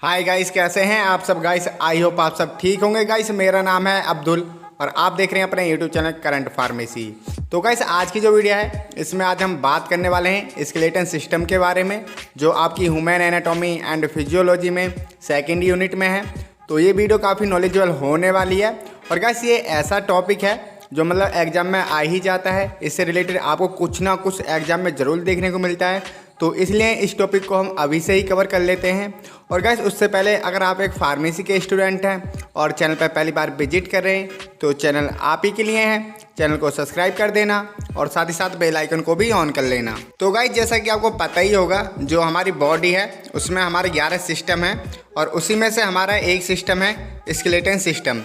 Hi guys, कैसे हैं आप सब गाइस। आई होप आप सब ठीक होंगे गाइस। मेरा नाम है अब्दुल और आप देख रहे हैं अपने यूट्यूब चैनल करंट फार्मेसी। तो गाइस आज की जो वीडियो है इसमें आज हम बात करने वाले हैं स्केलेटन सिस्टम के बारे में, जो आपकी ह्यूमन एनाटॉमी एंड फिजियोलॉजी में सेकंड यूनिट में है। तो ये वीडियो काफ़ी नॉलेजेबल होने वाली है और गाइस ये ऐसा टॉपिक है जो मतलब एग्जाम में आ ही जाता है। इससे रिलेटेड आपको कुछ ना कुछ एग्जाम में ज़रूर देखने को मिलता है, तो इसलिए इस टॉपिक को हम अभी से ही कवर कर लेते हैं। और गाइस उससे पहले अगर आप एक फार्मेसी के स्टूडेंट हैं और चैनल पर पहली बार विजिट कर रहे हैं तो चैनल आप ही के लिए है। चैनल को सब्सक्राइब कर देना और साथ ही साथ बेल आइकन को भी ऑन कर लेना। तो गाइस जैसा कि आपको पता ही होगा, जो हमारी बॉडी है उसमें हमारे 11 सिस्टम हैं और उसी में से हमारा एक सिस्टम है स्केलेटन सिस्टम।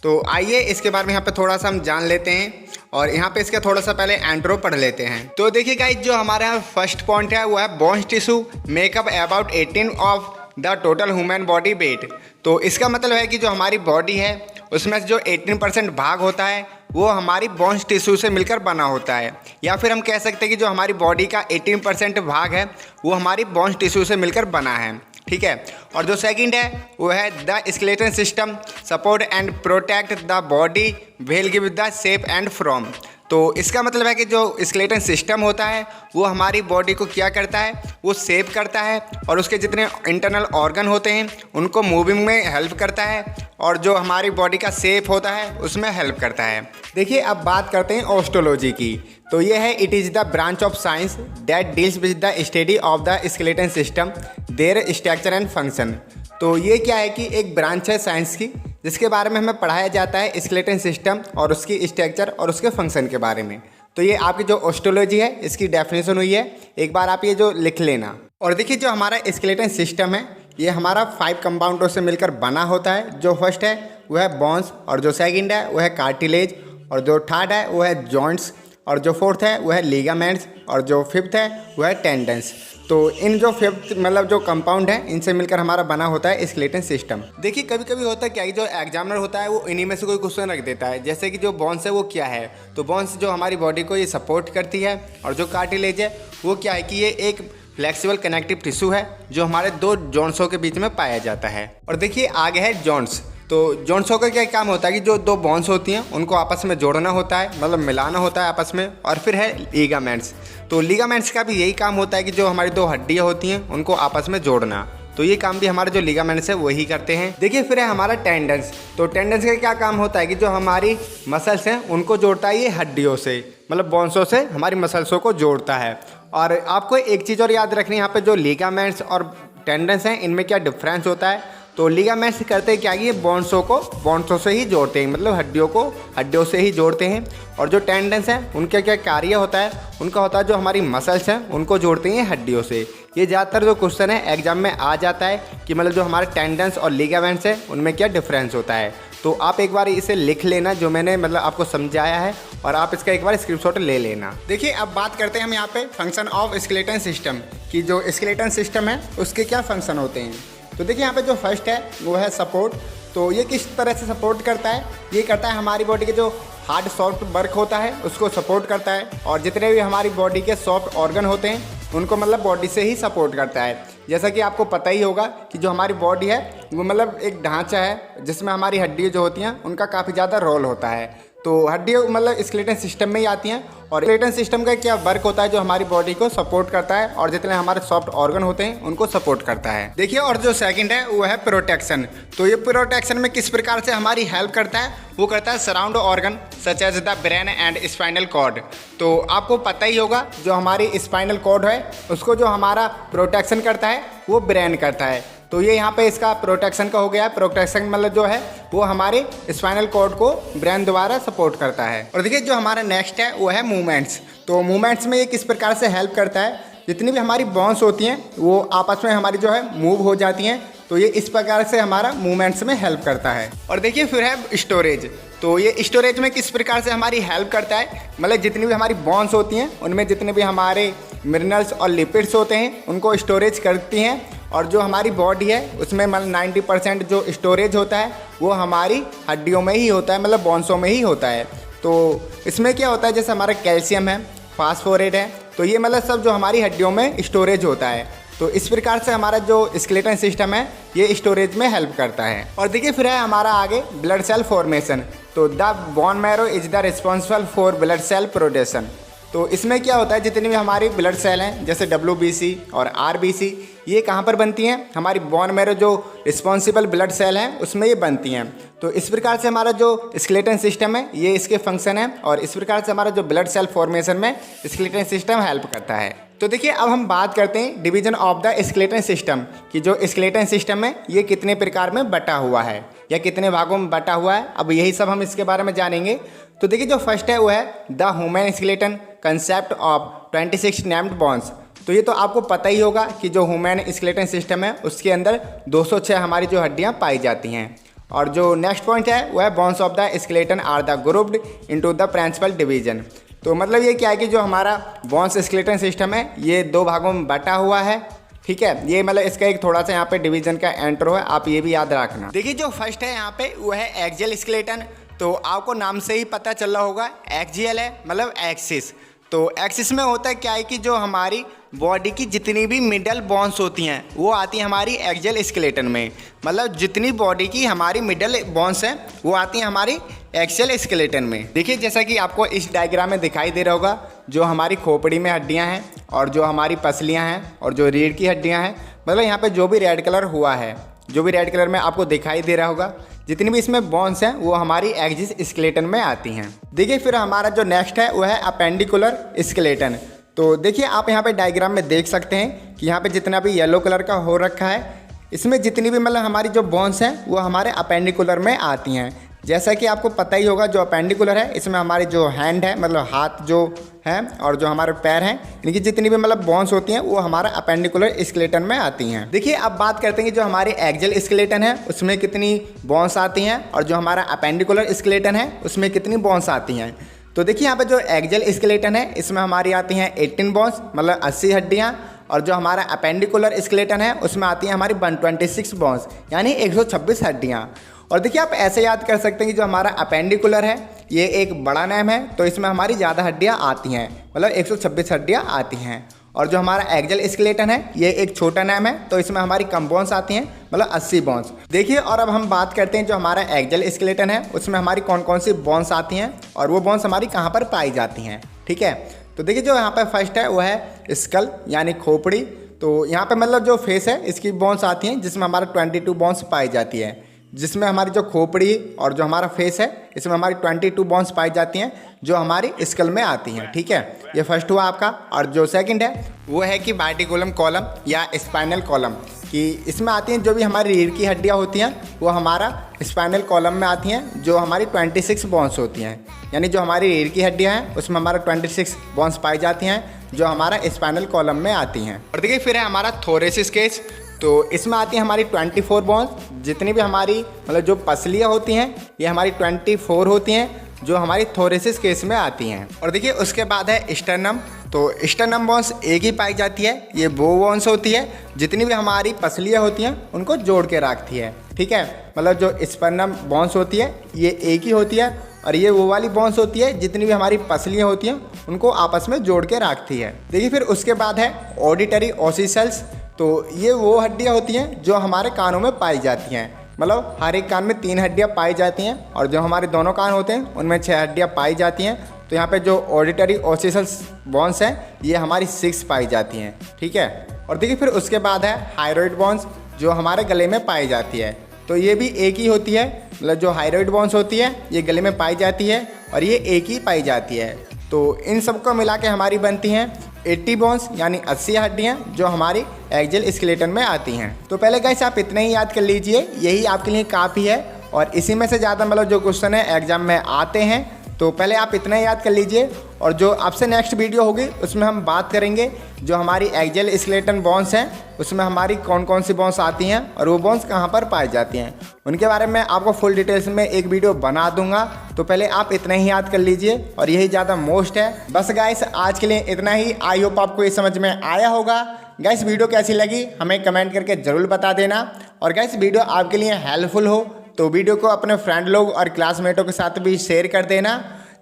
तो आइए इसके बारे में यहाँ पे थोड़ा सा हम जान लेते हैं और यहाँ पे इसका थोड़ा सा पहले एंट्रो पढ़ लेते हैं। तो देखिए गाइस, जो हमारे यहाँ फर्स्ट पॉइंट है वो है bones tissue makeup about 18 of the total human body weight. तो इसका मतलब है कि जो हमारी बॉडी है उसमें से जो 18% भाग होता है वो हमारी बोन्स टिश्यू से मिलकर बना होता है, या फिर हम कह सकते हैं कि जो हमारी बॉडी का 18% भाग है वो हमारी बोन्स टिश्यू से मिलकर बना है। ठीक है। और जो सेकंड है वो है the skeleton system support and protect the body well give the shape and from. तो इसका मतलब है कि जो स्केलेटन सिस्टम होता है वो हमारी बॉडी को क्या करता है, वो शेप करता है और उसके जितने इंटरनल ऑर्गन होते हैं उनको मूविंग में हेल्प करता है और जो हमारी बॉडी का शेप होता है उसमें हेल्प करता है। देखिए अब बात करते हैं ऑस्टोलॉजी की। तो ये है it is the branch of science that deals with the study of the skeleton system there structure and function. तो ये क्या है कि एक ब्रांच है साइंस की जिसके बारे में हमें पढ़ाया जाता है स्केलेटन सिस्टम और उसकी स्ट्रक्चर और उसके फंक्शन के बारे में। तो ये आपकी जो ऑस्टोलॉजी है इसकी डेफिनेशन हुई है, एक बार आप ये जो लिख लेना। और देखिए जो हमारा स्केलेटन सिस्टम है ये हमारा 5 कंपाउंडों से मिलकर बना होता है। जो फर्स्ट है वो है बोन्स और जो सेकंड है वो है कार्टिलेज और जो थर्ड है वो है जॉइंट्स और जो फोर्थ है वो है लिगामेंट्स और जो फिफ्थ है वो है टेंडन्स। तो इन जो फिफ्थ मतलब जो कंपाउंड है इनसे मिलकर हमारा बना होता है स्केलेटन सिस्टम। देखिए कभी कभी होता है क्या कि जो एग्जामिनर होता है वो इन्हीं में से कोई क्वेश्चन रख देता है, जैसे कि जो बोन्स है वो क्या है। तो बोन्स जो हमारी बॉडी को ये सपोर्ट करती है और जो कार्टिलेज है वो क्या है कि ये एक फ्लेक्सिबल कनेक्टिव टिश्यू है जो हमारे 2 जॉइंट्सों के बीच में पाया जाता है। और देखिए आगे है जॉइंट्स। तो जॉइंट्सों का क्या काम होता है कि जो 2 बोन्स होती हैं उनको आपस में जोड़ना होता है, मतलब मिलाना होता है आपस में। और फिर है लिगामेंट्स। तो लिगामेंट्स का भी यही काम होता है कि जो हमारी 2 हड्डियाँ होती हैं उनको आपस में जोड़ना। तो ये काम भी हमारे जो लिगामेंट्स है वही करते हैं। देखिए फिर है हमारा टेंडन्स। तो टेंडन्स का क्या काम होता है कि जो हमारी मसल्स हैं उनको जोड़ता है ये हड्डियों से, मतलब बोन्सों से हमारी मसल्सों को जोड़ता है। और आपको एक चीज़ और याद रखनी है, यहाँ पे जो लिगामेंट्स और टेंडन्स हैं इनमें क्या डिफरेंस होता है। तो लिगामेंट्स करते क्या कि ये बोन्सों से ही जोड़ते हैं, मतलब हड्डियों को हड्डियों से ही जोड़ते हैं। और जो टेंडन्स हैं उनका क्या कार्य होता है, उनका होता है जो हमारी मसल्स हैं उनको जोड़ते हैं हड्डियों से। ये ज़्यादातर जो क्वेश्चन है एग्जाम में आ जाता है कि मतलब जो हमारे टेंडन्स और लिगामेंट्स हैं उनमें क्या डिफरेंस होता है। तो आप एक बार इसे लिख लेना जो मैंने मतलब आपको समझाया है और आप इसका एक बार स्क्रीनशॉट ले लेना। देखिए अब बात करते हैं हम यहाँ पे फंक्शन ऑफ स्केलेटन सिस्टम की। जो स्केलेटन सिस्टम है उसके क्या फंक्शन होते हैं। तो देखिए यहाँ पे जो फर्स्ट है वो है सपोर्ट। तो ये किस तरह से सपोर्ट करता है, ये करता है हमारी बॉडी के जो हार्ड सॉफ्ट वर्क होता है उसको सपोर्ट करता है और जितने भी हमारी बॉडी के सॉफ्ट ऑर्गन होते हैं उनको मतलब बॉडी से ही सपोर्ट करता है। जैसा कि आपको पता ही होगा कि जो हमारी बॉडी है वो मतलब एक ढांचा है जिसमें हमारी हड्डियाँ जो होती हैं उनका काफ़ी ज़्यादा रोल होता है। तो हड्डियाँ मतलब स्केलेटन सिस्टम में ही आती हैं और स्केलेटन सिस्टम का क्या वर्क होता है जो हमारी बॉडी को सपोर्ट करता है और जितने हमारे सॉफ्ट ऑर्गन होते हैं उनको सपोर्ट करता है। देखिए और जो सेकंड है वो है प्रोटेक्शन। तो ये प्रोटेक्शन में किस प्रकार से हमारी हेल्प करता है, वो करता है surround organ such as the brain and spinal cord. तो आपको पता ही होगा जो हमारी स्पाइनल कॉर्ड है उसको जो हमारा प्रोटेक्शन करता है वो ब्रेन करता है। तो ये यहाँ पे इसका प्रोटेक्शन का हो गया है। प्रोटेक्शन मतलब जो है वो हमारे स्पाइनल कॉर्ड को ब्रेन द्वारा सपोर्ट करता है। और देखिए जो हमारा नेक्स्ट है वो है मूवमेंट्स। तो मूवमेंट्स में ये किस प्रकार से हेल्प करता है, जितनी भी हमारी बोन्स होती हैं वो आपस में हमारी जो है मूव हो जाती हैं। तो ये इस प्रकार से हमारा मूवमेंट्स में हेल्प करता है। और देखिए फिर है स्टोरेज। तो ये स्टोरेज में किस प्रकार से हमारी हेल्प करता है, मतलब जितनी भी हमारी बोन्स होती हैं उनमें जितने भी हमारे मिनरल्स और लिपिड्स होते हैं उनको स्टोरेज करती हैं। और जो हमारी बॉडी है उसमें मतलब 90% जो स्टोरेज होता है वो हमारी हड्डियों में ही होता है, मतलब बोन्सों में ही होता है। तो इसमें क्या होता है, जैसे हमारा कैल्शियम है, फास्फोरेट है, तो ये मतलब सब जो हमारी हड्डियों में स्टोरेज होता है। तो इस प्रकार से हमारा जो स्केलेटन सिस्टम है ये स्टोरेज में हेल्प करता है। और देखिए फिर है हमारा आगे ब्लड सेल फॉर्मेशन। तो the bone marrow is the responsible for blood cell production. तो इसमें क्या होता है, जितनी भी हमारी ब्लड सेल हैं जैसे WBC और RBC, ये कहाँ पर बनती हैं, हमारी बोन मैरो जो रिस्पॉन्सिबल ब्लड सेल हैं उसमें ये बनती हैं। तो इस प्रकार से हमारा जो स्केलेटन सिस्टम है ये इसके फंक्शन है, और इस प्रकार से हमारा जो ब्लड सेल फॉर्मेशन में स्केलेटन सिस्टम हेल्प करता है। तो देखिए अब हम बात करते हैं division of the skeleton system कि जो स्केलेटन सिस्टम है ये कितने प्रकार में बटा हुआ है या कितने भागों में बटा हुआ है। अब यही सब हम इसके बारे में जानेंगे। तो देखिए जो फर्स्ट है वो है the human skeleton concept of 26 named bones. तो ये तो आपको पता ही होगा कि जो ह्यूमन स्केलेटन सिस्टम है उसके अंदर 206 हमारी जो हड्डियाँ पाई जाती हैं। और जो नेक्स्ट पॉइंट है वो है bones of the skeleton are the grouped into the principal division. तो मतलब ये क्या है कि जो हमारा बोन्स स्केलेटन सिस्टम है ये 2 भागों में बटा हुआ है। ठीक है, ये मतलब इसका एक थोड़ा सा यहाँ पे डिवीजन का एंट्रो है, आप ये भी याद रखना। देखिए जो फर्स्ट है यहाँ पे वो है एक्सियल स्केलेटन। तो आपको नाम से ही पता चल रहा होगा एक्सियल है मतलब एक्सिस। तो एक्सिस में होता है क्या है कि जो हमारी बॉडी की जितनी भी मिडल बोन्स होती हैं वो आती हैं हमारी एक्सियल स्केलेटन में। मतलब जितनी बॉडी की हमारी मिडल बोन्स हैं वो आती हैं हमारी एक्सियल स्केलेटन में। देखिए जैसा कि आपको इस डायग्राम में दिखाई दे रहा होगा, जो हमारी खोपड़ी में हड्डियां हैं और जो हमारी पसलियां हैं और जो रीढ़ की हड्डियां हैं, मतलब यहाँ पे जो भी रेड कलर हुआ है, जो भी रेड कलर में आपको दिखाई दे रहा होगा, जितनी भी इसमें बोन्स हैं वो हमारी एक्सिस स्केलेटन में आती हैं। देखिए फिर हमारा जो नेक्स्ट है वो है अपेंडिकुलर स्केलेटन। तो देखिए आप यहाँ पे डायग्राम में देख सकते हैं कि यहाँ पे जितना भी येलो कलर का हो रखा है, इसमें जितनी भी मतलब हमारी जो बोन्स हैं वो हमारे अपेंडिकुलर में आती हैं। जैसा कि आपको पता ही होगा जो अपेंडिकुलर है इसमें हमारी जो हैंड है मतलब हाथ जो है और जो हमारे पैर हैं, इनकी जितनी भी मतलब बोन्स होती हैं वो हमारा अपेंडिकुलर स्केलेटन में आती हैं। देखिए अब बात करते हैं कि जो हमारी एक्सियल स्केलेटन है उसमें कितनी बोन्स आती हैं और जो हमारा अपेंडिकुलर स्केलेटन है उसमें कितनी बोन्स आती हैं। तो देखिए यहाँ पे जो एक्सियल स्केलेटन है इसमें हमारी आती हैं 18 बोन्स मतलब 80 हड्डियाँ, और जो हमारा अपेंडिकुलर स्केलेटन है उसमें आती हैं हमारी 126 बोन्स यानी 126 हड्डियाँ। और देखिए आप ऐसे याद कर सकते हैं कि जो हमारा अपेंडिकुलर है ये एक बड़ा नेम है, तो इसमें हमारी ज़्यादा हड्डियाँ आती हैं मतलब 126 हड्डियाँ आती हैं। और जो हमारा एक्सियल स्केलेटन है ये एक छोटा नेम है, तो इसमें हमारी कम बोन्स आती हैं मतलब 80 बोन्स। देखिए और अब हम बात करते हैं जो हमारा एक्सियल स्केलेटन है उसमें हमारी कौन कौन सी बोन्स आती हैं और वो बोन्स हमारी कहाँ पर पाई जाती हैं। ठीक है, तो देखिए जो यहाँ पर फर्स्ट है वो है स्कल यानी खोपड़ी। तो यहाँ पर मतलब जो फेस है इसकी बोन्स आती हैं जिसमें हमारा 22 बोन्स पाई जाती है, जिसमें हमारी जो खोपड़ी और जो हमारा फेस है इसमें हमारी 22 बोन्स पाई जाती हैं जो हमारी स्कल में आती हैं। ठीक है, ये फर्स्ट हुआ आपका। और जो सेकंड है वो है कि बार्टिकुलम कॉलम या स्पाइनल कॉलम, कि इसमें आती हैं जो भी हमारी रीढ़ की हड्डियाँ होती हैं वो हमारा स्पाइनल कॉलम में आती हैं, जो हमारी 26 बोन्स होती हैं। यानी जो हमारी रीढ़ की हड्डियाँ हैं उसमें हमारा 26 बोन्स पाई जाती हैं जो हमारा स्पाइनल कॉलम में आती हैं। और देखिए फिर है हमारा थोरेसिस केस। तो इसमें आती है हमारी 24 बोन्स, जितनी भी हमारी मतलब जो पसलियाँ होती हैं ये हमारी 24 होती हैं जो हमारी थोरेसिस केस में आती हैं। और देखिए उसके बाद है स्टर्नम। तो स्टर्नम बोन्स एक ही पाई जाती है, ये वो बोन्स होती है जितनी भी हमारी पसलियाँ होती हैं उनको जोड़ के रखती है। ठीक है, मतलब जो स्टर्नम बोन्स होती है ये एक ही होती है, और ये वो वाली बोन्स होती है जितनी भी हमारी पसलियाँ होती हैं उनको आपस में जोड़ के रखती है। देखिए फिर उसके बाद है ऑडिटरी ओसिसल्स। तो ये वो हड्डियाँ होती हैं जो हमारे कानों में पाई जाती हैं, मतलब हर एक कान में 3 हड्डियाँ पाई जाती हैं, और जो हमारे दोनों कान होते हैं उनमें 6 हड्डियाँ पाई जाती हैं। तो यहाँ पे जो ऑडिटरी ओसिसल्स बोन्स हैं ये हमारी 6 पाई जाती हैं। ठीक है, और देखिए फिर उसके बाद है हाइड्रोइड बोन्स जो हमारे गले में पाई जाती है। तो ये भी एक ही होती है, मतलब जो हाइड्रोइड बोन्स होती है ये गले में पाई जाती है और ये एक ही पाई जाती है। तो इन सबको मिला के हमारी बनती हैं 80 बोन्स यानी 80 हड्डियाँ जो हमारी एक्सियल स्केलेटन में आती हैं। तो पहले गाइस आप इतने ही याद कर लीजिए, यही आपके लिए काफ़ी है। और इसी में से ज़्यादा मतलब जो क्वेश्चन है एग्जाम में आते हैं, तो पहले आप इतना ही याद कर लीजिए। और जो आपसे नेक्स्ट वीडियो होगी उसमें हम बात करेंगे जो हमारी एक्सियल स्केलेटन बोन्स हैं उसमें हमारी कौन कौन सी बोन्स आती हैं और वो बोन्स कहाँ पर पाई जाती हैं, उनके बारे में आपको फुल डिटेल्स में एक वीडियो बना दूंगा। तो पहले आप इतना ही याद कर लीजिए और यही ज़्यादा मोस्ट है। बस गाइस आज के लिए इतना ही। आई होप आपको ये समझ में आया होगा। गाइस वीडियो कैसी लगी हमें कमेंट करके ज़रूर बता देना। और गाइस वीडियो आपके लिए हेल्पफुल हो तो वीडियो को अपने फ्रेंड लोग और क्लासमेटों के साथ भी शेयर कर देना,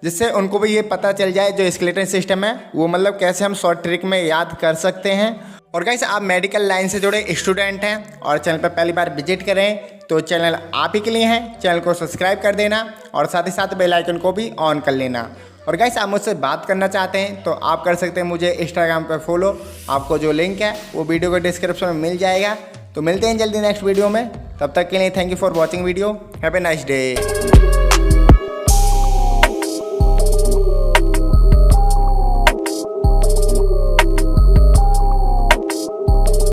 जिससे उनको भी ये पता चल जाए जो स्केलेटन सिस्टम है वो मतलब कैसे हम शॉर्ट ट्रिक में याद कर सकते हैं। और गाइस आप मेडिकल लाइन से जुड़े स्टूडेंट हैं और चैनल पर पहली बार विजिट करें तो चैनल आप ही के लिए है। चैनल को सब्सक्राइब कर देना और साथ ही साथ बेल आइकन को भी ऑन कर लेना। और गाइस आप मुझसे बात करना चाहते हैं तो आप कर सकते हैं मुझे इंस्टाग्राम पर फॉलो। आपको जो लिंक है वो वीडियो के डिस्क्रिप्शन में मिल जाएगा। तो मिलते हैं जल्दी नेक्स्ट वीडियो में। तब तक के लिए thank you for watching video. Have a nice day.